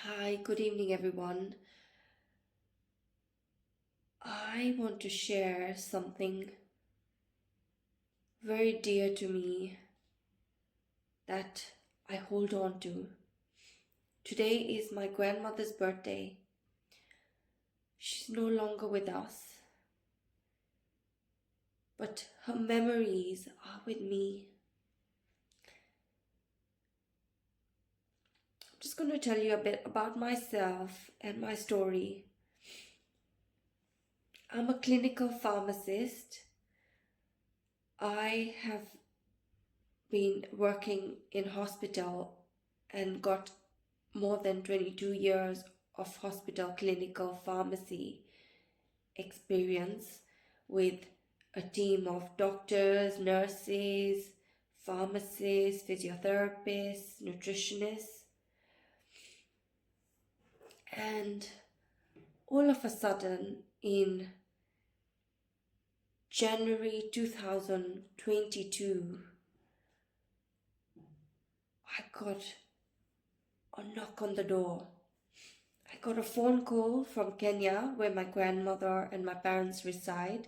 Hi, good evening, everyone. I want to share something very dear to me that I hold on to. Today is my grandmother's birthday. She's no longer with us, but her memories are with me. I'm just going to tell you a bit about myself and my story. I'm a clinical pharmacist. I have been working in hospital and got more than 22 years of hospital clinical pharmacy experience with a team of doctors, nurses, pharmacists, physiotherapists, nutritionists. And all of a sudden, in January 2022, I got a knock on the door. I got a phone call from Kenya, where my grandmother and my parents reside,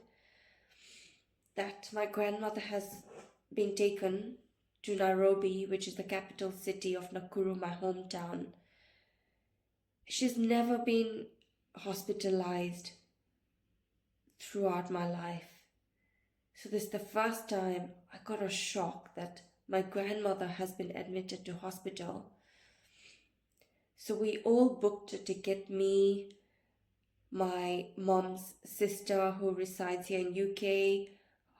that my grandmother has been taken to Nairobi, which is the capital city of Nakuru, my hometown. She's never been hospitalized throughout my life. So this is the first time I got a shock that my grandmother has been admitted to hospital. So we all booked a ticket, me, my mom's sister who resides here in UK,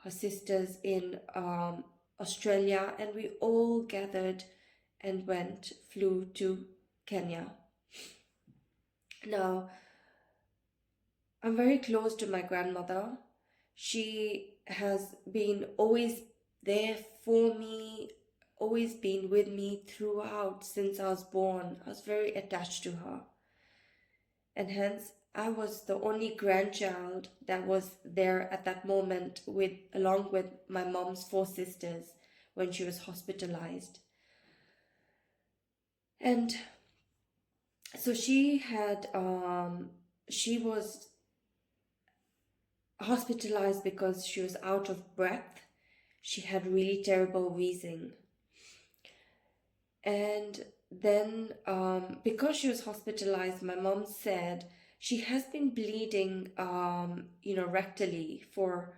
her sisters in Australia, and we all gathered and flew to Kenya. Now, I'm very close to my grandmother. She has been always there for me, always been with me throughout since I was born. I was very attached to her. And hence, I was the only grandchild that was there at that moment along with my mom's four sisters when she was hospitalized. And so she was hospitalized because she was out of breath. She had really terrible wheezing. And then because she was hospitalized, my mom said she has been bleeding, rectally for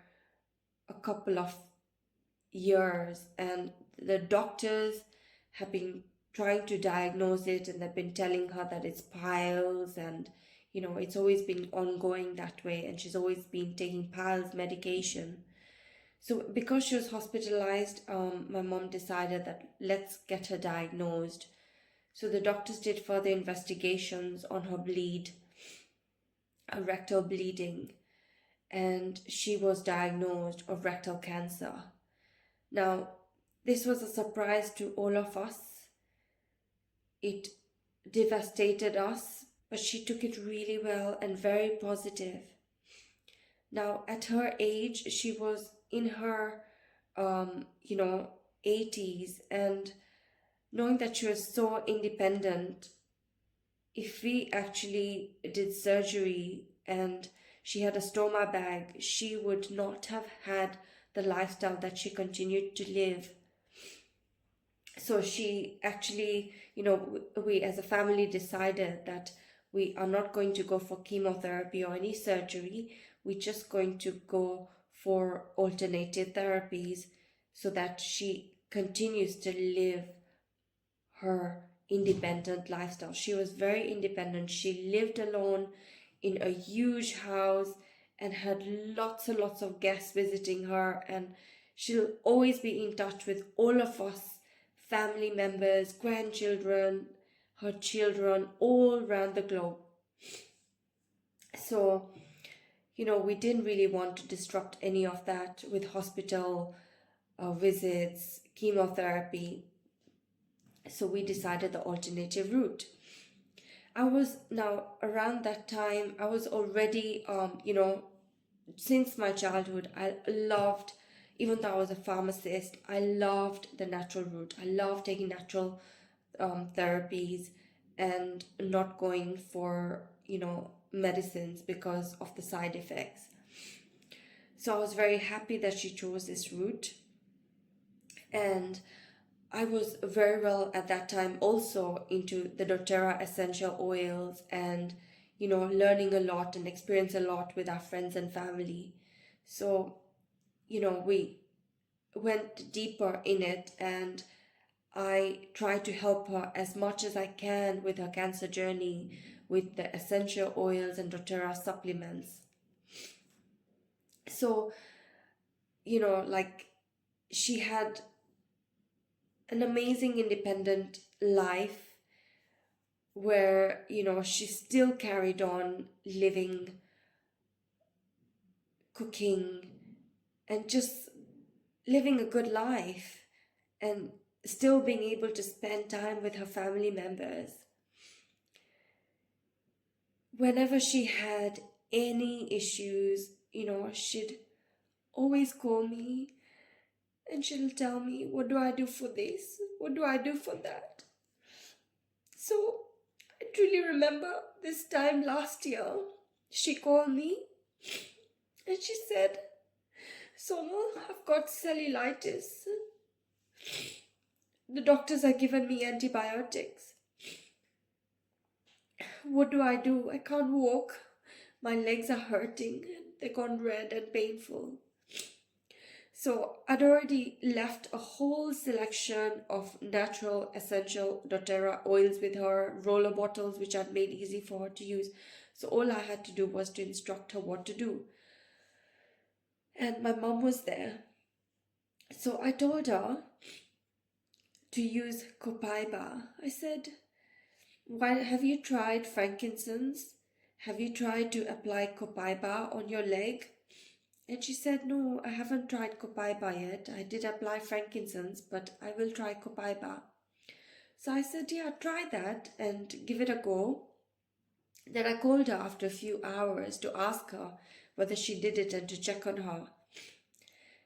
a couple of years, and the doctors have been trying to diagnose it, and they've been telling her that it's piles, and it's always been ongoing that way, and she's always been taking piles medication. So because she was hospitalized, my mom decided that let's get her diagnosed. So the doctors did further investigations on her a rectal bleeding, and she was diagnosed of rectal cancer. Now, this was a surprise to all of us. It devastated us, but she took it really well and very positive. Now, at her age, she was in her, 80s, and knowing that she was so independent, if we actually did surgery and she had a stoma bag, she would not have had the lifestyle that she continued to live. So she actually, we as a family decided that we are not going to go for chemotherapy or any surgery. We're just going to go for alternative therapies so that she continues to live her independent lifestyle. She was very independent. She lived alone in a huge house and had lots and lots of guests visiting her, and she'll always be in touch with all of us, family members, grandchildren, her children, all around the globe. So, we didn't really want to disrupt any of that with hospital visits, chemotherapy. So we decided the alternative route. Around that time, I was already, since my childhood, I loved, even though I was a pharmacist, I loved the natural route. I loved taking natural therapies, and not going for, medicines because of the side effects. So I was very happy that she chose this route. And I was very well at that time also into the doTERRA essential oils, and learning a lot and experience a lot with our friends and family. So we went deeper in it, and I try to help her as much as I can with her cancer journey with the essential oils and doTERRA supplements. So, like, she had an amazing independent life where, she still carried on living, cooking, and just living a good life, and still being able to spend time with her family members. Whenever she had any issues, she'd always call me, and she'll tell me, what do I do for this? What do I do for that? So I truly remember this time last year, she called me and she said, Sonal, I've got cellulitis. The doctors are giving me antibiotics. What do I do? I can't walk. My legs are hurting. They've gone red and painful. So I'd already left a whole selection of natural essential doTERRA oils with her, roller bottles which I'd made easy for her to use. So all I had to do was to instruct her what to do. And my mom was there. So I told her to use Copaiba. I said, "Why have you tried frankincense? Have you tried to apply Copaiba on your leg?" And she said, "No, I haven't tried Copaiba yet. I did apply frankincense, but I will try Copaiba." So I said, "Yeah, try that and give it a go." Then I called her after a few hours to ask her whether she did it and to check on her.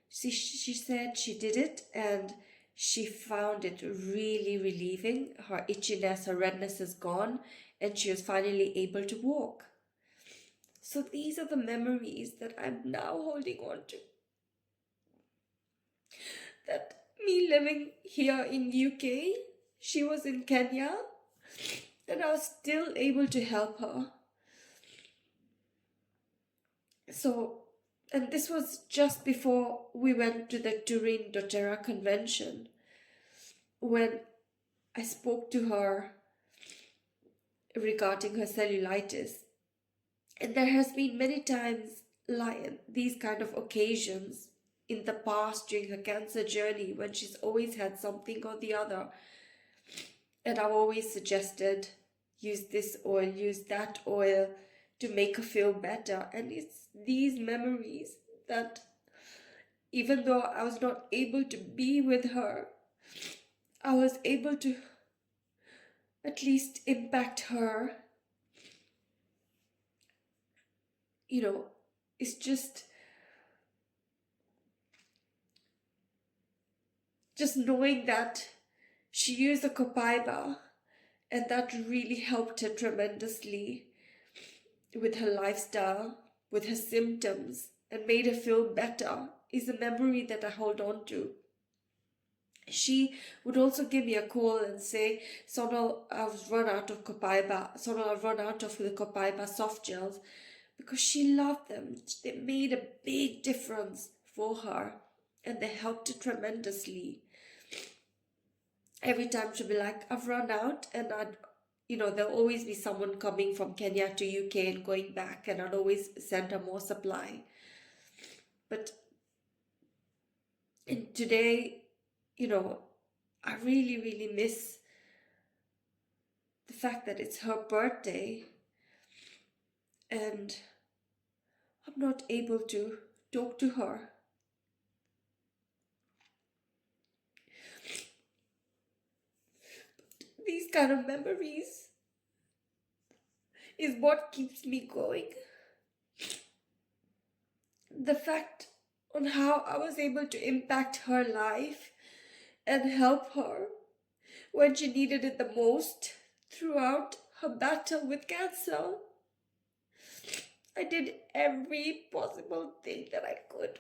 She said she did it and she found it really relieving. Her itchiness, her redness is gone, and she was finally able to walk. So these are the memories that I'm now holding on to. That me living here in UK, she was in Kenya, and I was still able to help her. So, and this was just before we went to the Turin doTERRA convention, when I spoke to her regarding her cellulitis. And there has been many times like these kind of occasions in the past during her cancer journey when she's always had something or the other. And I've always suggested, use this oil, use that oil to make her feel better. And it's these memories that, even though I was not able to be with her, I was able to at least impact her. It's just knowing that she used the Copaiba, and that really helped her tremendously with her lifestyle, with her symptoms, and made her feel better, is a memory that I hold on to. She would also give me a call and say, Sonal, I've run out of Copaiba. Sonal, I've run out of the Copaiba soft gels, because she loved them. They made a big difference for her, and they helped her tremendously. Every time she'd be like, I've run out, and there'll always be someone coming from Kenya to UK and going back, and I'd always send her more supply. But today, I really, really miss the fact that it's her birthday and I'm not able to talk to her. These kind of memories is what keeps me going. The fact on how I was able to impact her life and help her when she needed it the most throughout her battle with cancer. I did every possible thing that I could.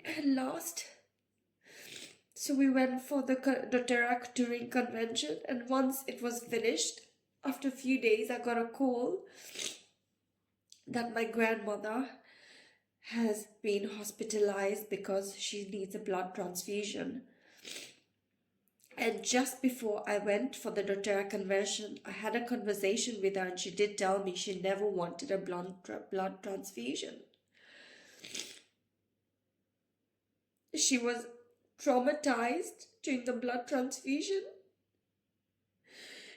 And last, so we went for the doTERRA touring convention, and once it was finished, after a few days, I got a call that my grandmother has been hospitalized because she needs a blood transfusion. And just before I went for the doTERRA convention, I had a conversation with her, and she did tell me she never wanted a blood transfusion. She was traumatized during the blood transfusion.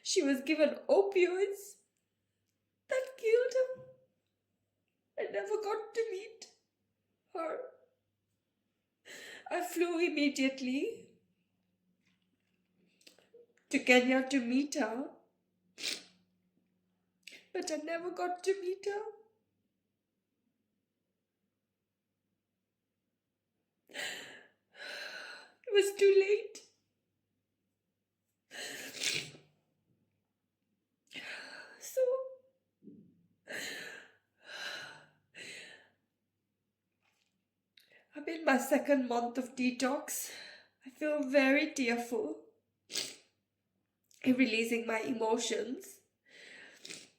She was given opioids that killed her. I never got to meet her. I flew immediately to Kenya to meet her, but I never got to meet her. It was too late. So I'm in my second month of detox. I feel very tearful in releasing my emotions,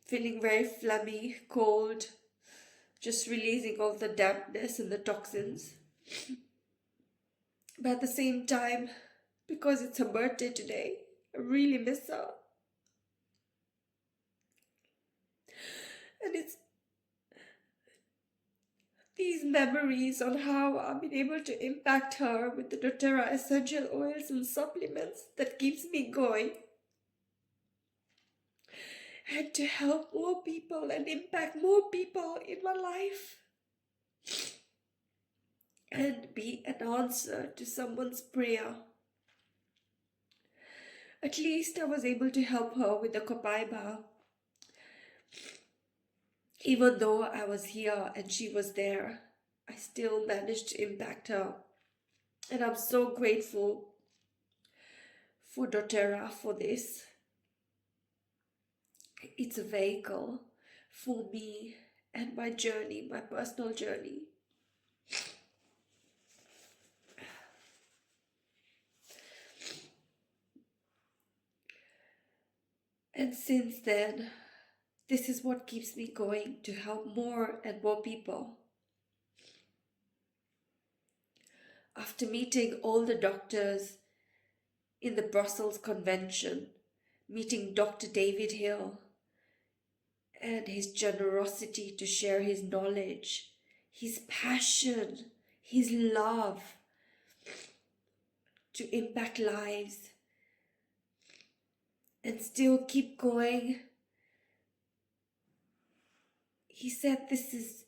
feeling very phlegmy, cold, just releasing all the dampness and the toxins. But at the same time, because it's her birthday today, I really miss her. And it's these memories on how I've been able to impact her with the doTERRA essential oils and supplements that keeps me going. And to help more people and impact more people in my life. And be an answer to someone's prayer. At least I was able to help her with the Copaiba. Even though I was here and she was there, I still managed to impact her. And I'm so grateful for doTERRA for this. It's a vehicle for me and my journey, my personal journey. And since then, this is what keeps me going, to help more and more people. After meeting all the doctors in the Brussels Convention, meeting Dr. David Hill, and his generosity to share his knowledge, his passion, his love to impact lives, and still keep going. He said this is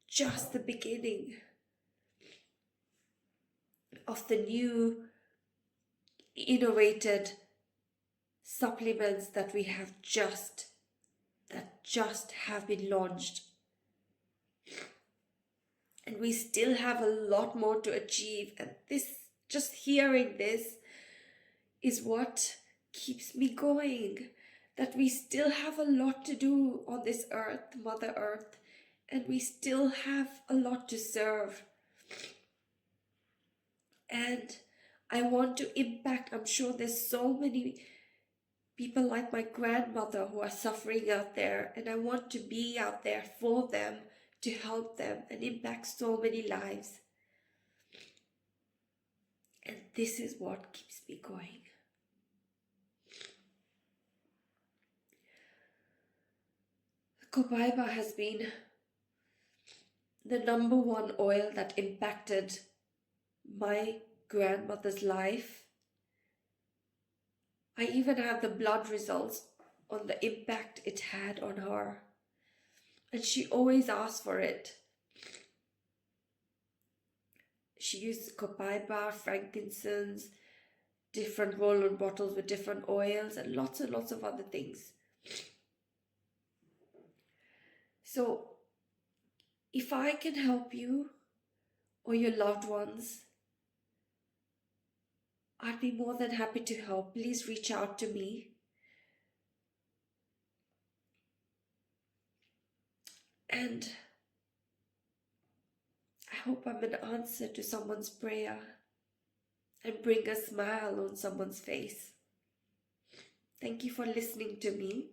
just the beginning of the new innovated supplements that we have just have been launched. And we still have a lot more to achieve, and this, just hearing this is what keeps me going, that we still have a lot to do on this earth, Mother Earth, and we still have a lot to serve. And I want to impact, I'm sure there's so many people like my grandmother who are suffering out there, and I want to be out there for them, to help them and impact so many lives. And this is what keeps me going. Copaiba has been the number one oil that impacted my grandmother's life. I even have the blood results on the impact it had on her. And she always asked for it. She used Copaiba, frankincense, different roll-on bottles with different oils, and lots of other things. So, if I can help you or your loved ones I'd be more than happy to help. Please reach out to me. And I hope I'm an answer to someone's prayer and bring a smile on someone's face. Thank you for listening to me.